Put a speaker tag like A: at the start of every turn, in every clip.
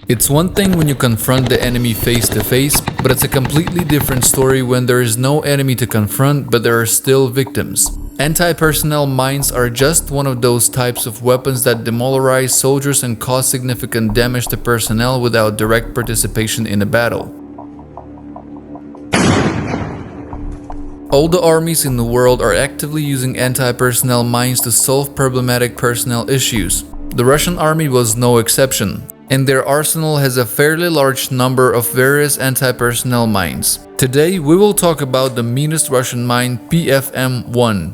A: It's one thing when you confront the enemy face to face, but it's a completely different story when there is no enemy to confront but there are still victims. Anti-personnel mines are just one of those types of weapons that demoralize soldiers and cause significant damage to personnel without direct participation in a battle. All the armies in the world are actively using anti-personnel mines to solve problematic personnel issues. The Russian army was no exception, and their arsenal has a fairly large number of various anti-personnel mines. Today we will talk about the meanest Russian mine, PFM-1.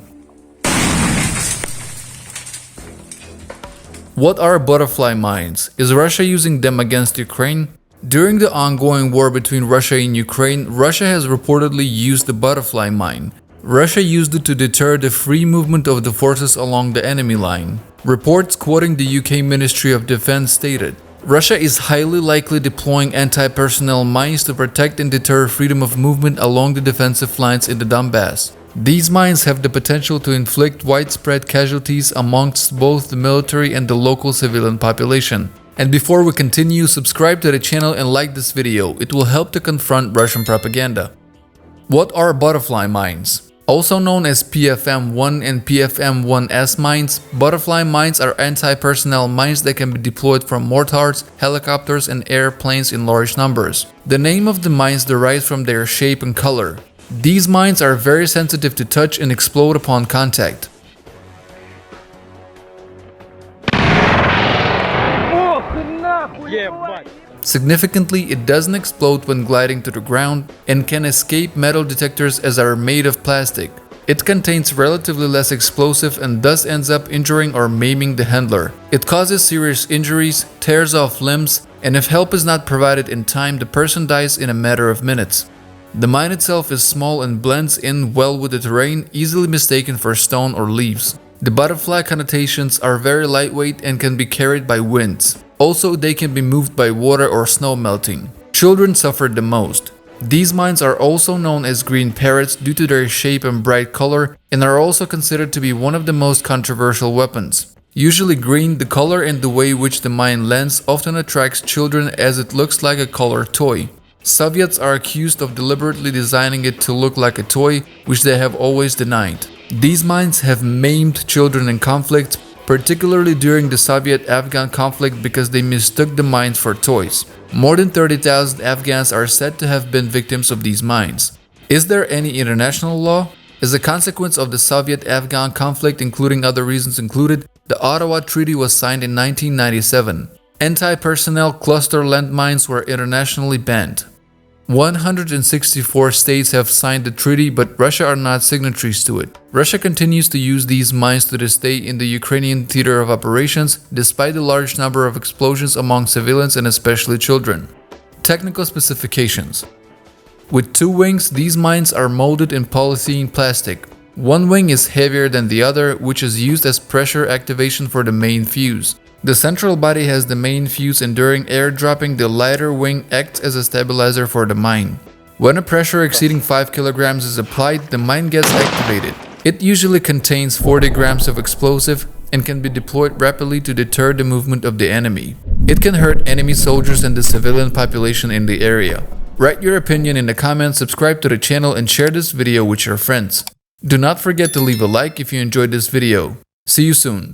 A: What are butterfly mines? Is Russia using them against Ukraine? During the ongoing war between Russia and Ukraine, Russia has reportedly used the butterfly mine. Russia used it to deter the free movement of the forces along the enemy line. Reports quoting the UK Ministry of Defense stated, Russia is highly likely deploying anti-personnel mines to protect and deter freedom of movement along the defensive lines in the Donbass. These mines have the potential to inflict widespread casualties amongst both the military and the local civilian population. And before we continue, subscribe to the channel and like this video. It will help to confront Russian propaganda. What are butterfly mines? Also known as PFM-1 and PFM-1S mines, butterfly mines are anti-personnel mines that can be deployed from mortars, helicopters, and airplanes in large numbers. The name of the mines derives from their shape and color. These mines are very sensitive to touch and explode upon contact. Significantly, it doesn't explode when gliding to the ground and can escape metal detectors as are made of plastic. It contains relatively less explosive and thus ends up injuring or maiming the handler. It causes serious injuries, tears off limbs, and if help is not provided in time, the person dies in a matter of minutes. The mine itself is small and blends in well with the terrain, easily mistaken for stone or leaves. The butterfly connotations are very lightweight and can be carried by winds. Also, they can be moved by water or snow melting. Children suffered the most. These mines are also known as green parrots due to their shape and bright color and are also considered to be one of the most controversial weapons. Usually green, the color and the way in which the mine lands often attracts children as it looks like a colored toy. Soviets are accused of deliberately designing it to look like a toy, which they have always denied. These mines have maimed children in conflicts, particularly during the Soviet-Afghan conflict because they mistook the mines for toys. More than 30,000 Afghans are said to have been victims of these mines. Is there any international law? As a consequence of the Soviet-Afghan conflict, including other reasons included, the Ottawa Treaty was signed in 1997. Anti-personnel cluster landmines were internationally banned. 164 states have signed the treaty, but Russia are not signatories to it. Russia continues to use these mines to this day in the Ukrainian theater of operations, despite the large number of explosions among civilians and especially children. Technical specifications. With two wings, these mines are molded in polyethylene plastic. One wing is heavier than the other, which is used as pressure activation for the main fuse. The central body has the main fuse and during airdropping, the lighter wing acts as a stabilizer for the mine. When a pressure exceeding 5 kg is applied, the mine gets activated. It usually contains 40 grams of explosive and can be deployed rapidly to deter the movement of the enemy. It can hurt enemy soldiers and the civilian population in the area. Write your opinion in the comments, subscribe to the channel, and share this video with your friends. Do not forget to leave a like if you enjoyed this video. See you soon.